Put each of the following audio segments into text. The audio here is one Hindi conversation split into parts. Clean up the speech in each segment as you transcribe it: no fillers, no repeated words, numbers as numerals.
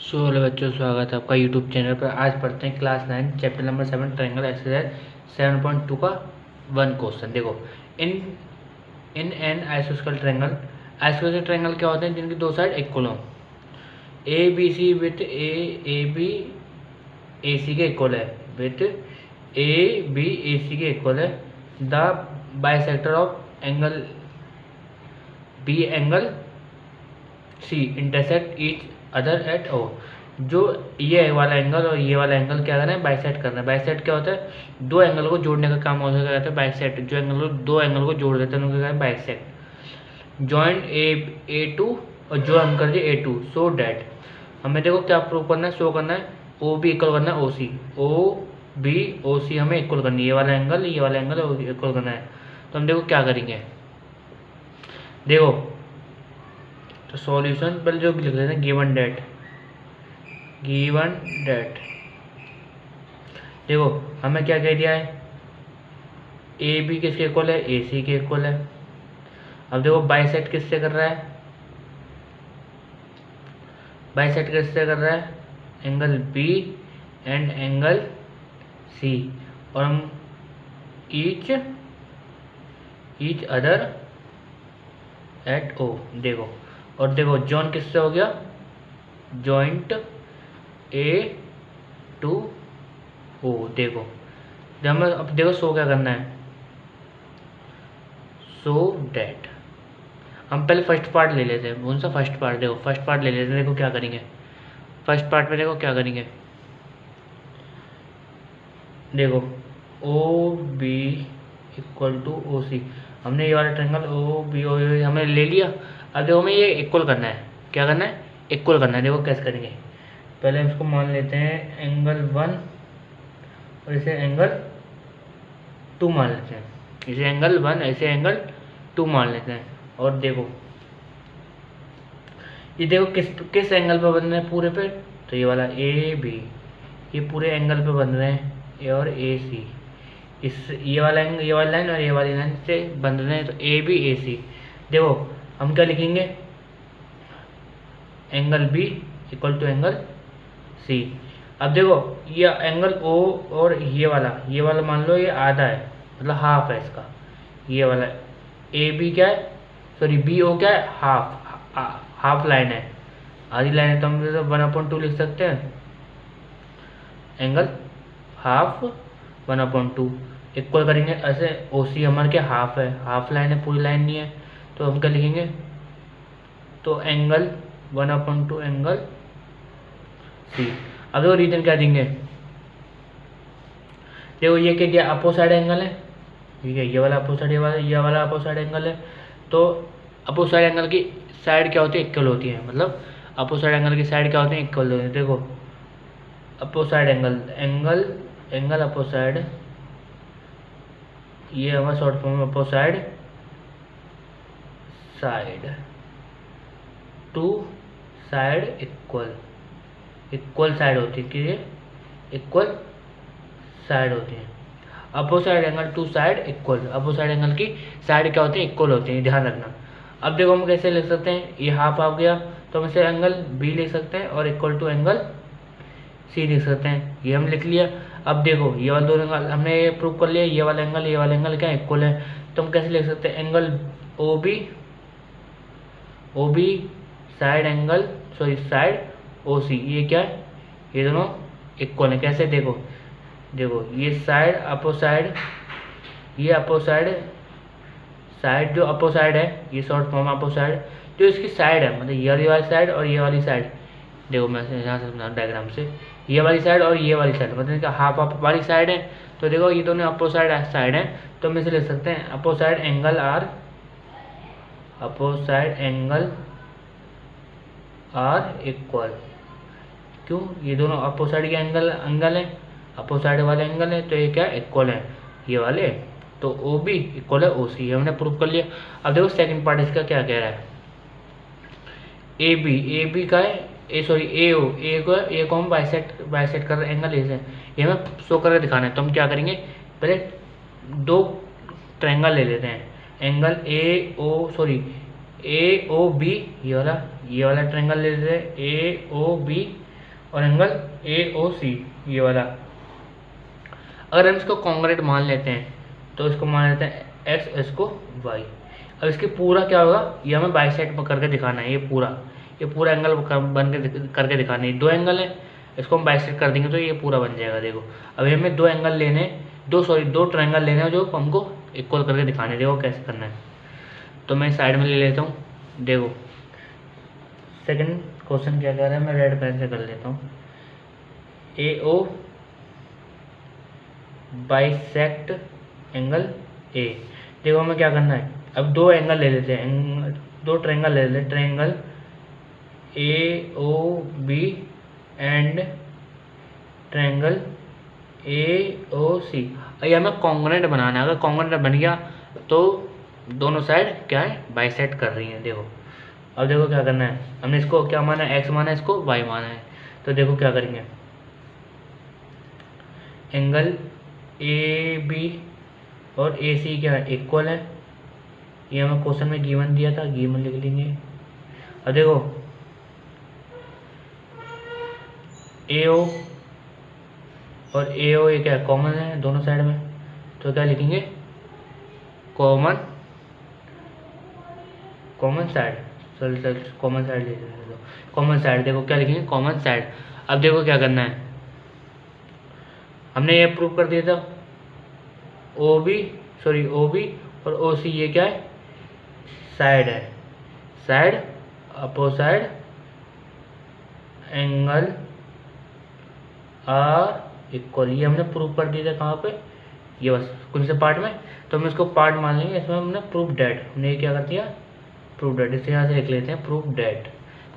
सो हेलो बच्चों, स्वागत है आपका यूट्यूब चैनल पर। आज पढ़ते हैं class 9 chapter number 7 triangle exercise 7.2 का 1 क्वेश्चन। देखो, इन इन एन आइसोस्केल ट्रायंगल क्या होते हैं जिनकी दो साइड इक्वल हो। A B C with A B A C के इक्वल है, with A B A C के इक्वल है। The bisector of angle B angle C intersect each other at O. जो ये वाला एंगल और ये वाला एंगल क्या करना है, बाइसेक्ट करना है। बाइसेक्ट क्या होता है, दो एंगल को जोड़ने का काम होता है बाइसेक्ट। जो दो एंगल को जोड़ देते हैं उनको कहते हैं बाइसेक्ट। जॉइंट ए टू और जो हम कर दिए ए टू, सो डैट हमें देखो क्या प्रूव करना है, शो करना है ओ बी इक्वल करना है ओ सी। ओ बी ओ सी हमें इक्वल करनी है, ये वाला एंगल इक्वल करना है। तो हम देखो क्या करेंगे। देखो तो सॉल्यूशन पहले जो लिख लेते हैं, गिवन डेट देखो हमें क्या कह दिया है, ए बी किसके इक्वल है, ए सी के इक्वल है। अब देखो बाइसेक्ट किससे कर रहा है, angle B and angle C, और हम ईच अदर एट ओ। देखो और देखो जॉइन किससे हो गया, जॉइंट ए टू ओ। देखो जब हमें अब देखो शो क्या करना है, सो डैट हम पहले फर्स्ट पार्ट ले लेते हैं। कौन सा फर्स्ट पार्ट, देखो फर्स्ट पार्ट ले लेते हैं। देखो क्या करेंगे फर्स्ट पार्ट में, देखो क्या करेंगे। देखो O B equal to O C, हमने ये वाला ट्रायंगल ओ बी ओ हमने ले लिया। अब देखो हमें ये इक्वल करना है, क्या करना है, इक्वल करना है। देखो कैसे करेंगे, पहले हम इसको मान लेते हैं एंगल 1 और इसे एंगल 2 मान लेते हैं। इसे एंगल 1 ऐसे एंगल 2 मान लेते हैं। और देखो ये देखो किस एंगल पे बन रहे हैं पूरे पे, तो ये वाला ए बी, ये पूरे एंगल पे बन रहे हैं ए और ए सी। इस ये वाला लाइन और ये वाली लाइन से बन रहे हैं, तो ए बी ए सी। देखो हम क्या लिखेंगे, angle B equal to angle C. अब देखो ये एंगल ओ और ये वाला मान लो ये आधा है, मतलब हाफ है इसका। ये वाला ए बी क्या है, सॉरी बी ओ क्या है, हाफ लाइन है, आधी लाइन है। तो हम 1/2 लिख सकते हैं, एंगल हाफ 1/2 इक्वल करेंगे ऐसे। ओ सी हमारे क्या हाफ है, हाफ लाइन है, पूरी लाइन नहीं है। तो हम क्या लिखेंगे, तो एंगल 1/2 एंगल सी। अब देखो रीजन क्या देंगे, देखो ये क्या दिया, अपोसाइड एंगल है, ठीक है, ये वाला अपोसाइड, ये वाला अपोसाइड एंगल है। तो अपोसाइड एंगल की साइड क्या होती है, इक्वल होती है। मतलब अपोसाइड एंगल की साइड क्या होती है, इक्वल होती है। देखो अपोसाइड एंगल अपोसाइड, ये हमारा शॉर्ट फॉर्म है opposite side, two side equal side होती है, कि इक्वल साइड होती है। Opposite angle to side equal, opposite angle की साइड क्या होती है, इक्वल होती है, ध्यान रखना। अब देखो हम कैसे लिख सकते हैं, ये हाफ आ गया तो हम इसे एंगल बी लिख सकते हैं और इक्वल टू एंगल सी लिख सकते हैं, ये हम लिख लिया। अब देखो ये वाला दो एंगल हमने ये प्रूव कर लिया, ये वाला एंगल क्या इक्वल है। तो हम कैसे लिख सकते हैं, एंगल ओ बी साइड ओ सी, ये क्या है, ये दोनों इक्वल है। कैसे, देखो ये साइड अपोसाइड, ये अपोसाइड साइड, जो अपोसाइड है ये शॉर्ट फॉर्म अपोसाइड, जो इसकी साइड है, मतलब ये वाली साइड और ये वाली साइड। देखो मैं यहाँ से समझाऊँ डायग्राम से, ये वाली साइड और ये वाली साइड, मतलब कि हाफ वाली साइड है। तो देखो ये दोनों अपोसाइड साइड है, तो हम इसे लिख सकते हैं अपोसाइड एंगल आर इक्वल। क्यों, ये दोनों अपोसाइड के एंगल है, अपोसाइड वाले एंगल है, तो ये क्या इक्वल है, ये वाले। तो ओ बी इक्वल है ओ सी, हमने प्रूव कर लिया। अब देखो सेकंड पार्ट इसका क्या कह रहा है, ए बी का है, ए को हम बाइसेक्ट कर रहे हैं एंगल ए से, ये हमें शो करके दिखाना है। तो हम क्या करेंगे, पहले दो ट्रायंगल ले लेते हैं, एंगल ए ओ बी, ये वाला ट्रायंगल ले लेते हैं, ए ओ बी और एंगल AOC ये वाला। अगर हम इसको कॉन्ग्रेट मान लेते हैं तो इसको मान लेते हैं x, इसको y। अब इसके पूरा क्या होगा, ये हमें बाइसेक्ट करके दिखाना है। ये पूरा एंगल बन के करके दिखाना है। दो एंगल है, इसको हम बाइसेक्ट कर देंगे तो ये पूरा बन जाएगा। देखो अभी हमें दो एंगल लेने, दो ट्रायंगल लेने हैं जो हमको इक्वल करके दिखाने हैं। देखो कैसे करना है, तो मैं साइड में ले लेता हूँ। देखो सेकंड क्वेश्चन क्या कह रहा है, मैं रेड पेन से कर लेता हूँ। AO bisect angle A। देखो हमें क्या करना है, अब दो एंगल ले लेते हैं, दो ट्रायंगल ले लेते हैं, triangle AOB and triangle AOC। ये हमें कॉन्ग्रेंट बनाना है। अगर कॉन्ग्रेंट बन गया तो दोनों साइड क्या है, बाइसेक्ट कर रही हैं। देखो अब देखो क्या करना है, हमने इसको क्या माना है, x माना है, इसको y माना है। तो देखो क्या करेंगे, एंगल AB और AC क्या है, इक्वल है। ये हमें क्वेश्चन में गिवन दिया था, गिवन लिख लेंगे। अब देखो AO और AO ये क्या है, कॉमन है दोनों साइड में, तो क्या लिखेंगे, कॉमन साइड। चल कॉमन साइड ले लेते हैं, कॉमन साइड। देखो क्या लिखेंगे, कॉमन साइड। अब देखो क्या करना है, हमने ये प्रूव कर दिया था, OB और OC ये क्या है, साइड है। साइड अपोसाइड एंगल आर इक्वल, ये हमने प्रूव कर दिया था। कहाँ पे, ये बस कौन से पार्ट में, तो हम इसको पार्ट मान लेंगे। इसमें हमने प्रूफ डेट, हमने ये क्या कर दिया, प्रूफ डेट। इसे यहाँ से लिख लेते हैं प्रूफ डेट।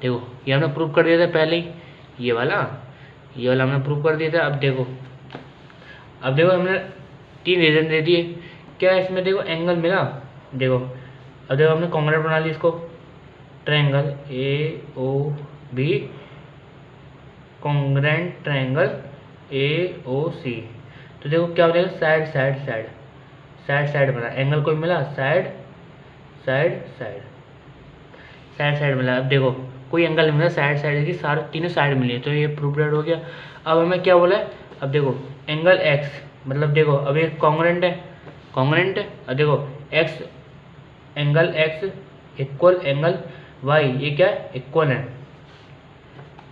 देखो ये हमने प्रूव कर दिया था पहले ही, ये वाला हमने प्रूव कर दिया था। अब देखो हमने 3 रीजन दे दिए। क्या इसमें देखो एंगल मिला। देखो अब देखो हमने कॉन्ग्रेंट बना ली इसको, triangle AOB congruent triangle AOC। तो देखो क्या हो जाएगा, साइड बना, एंगल कोई मिला, साइड मिला। अब देखो कोई एंगल मिला साइड की, सारे तीनों साइड मिली है, तो ये प्रूफ डेट हो गया। अब हमें क्या बोला है, अब देखो एंगल x, मतलब देखो अब ये कॉन्ग्रेंट है। अब देखो x, angle x equal angle y, ये क्या है, इक्वल है।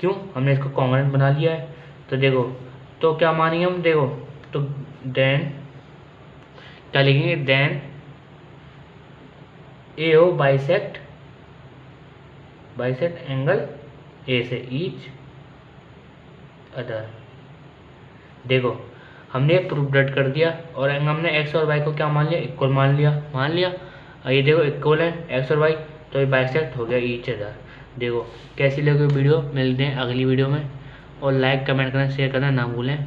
क्यों, हमने इसको कॉन्ग्रेंट बना लिया है। तो देखो तो क्या मानेंगे हम, देखो तो देन क्या लिखेंगे, then AO bisect angle A से ईच अदर। देखो हमने प्रूफ डेट कर दिया और हमने x और y को क्या मान लिया, इक्वल मान लिया। ये देखो इक्वल है x और y, तो ये बाइसेक्ट हो गया ईच अदर। देखो कैसी लगी वीडियो, मिलते हैं अगली वीडियो में, और लाइक कमेंट करना शेयर करना ना भूलें।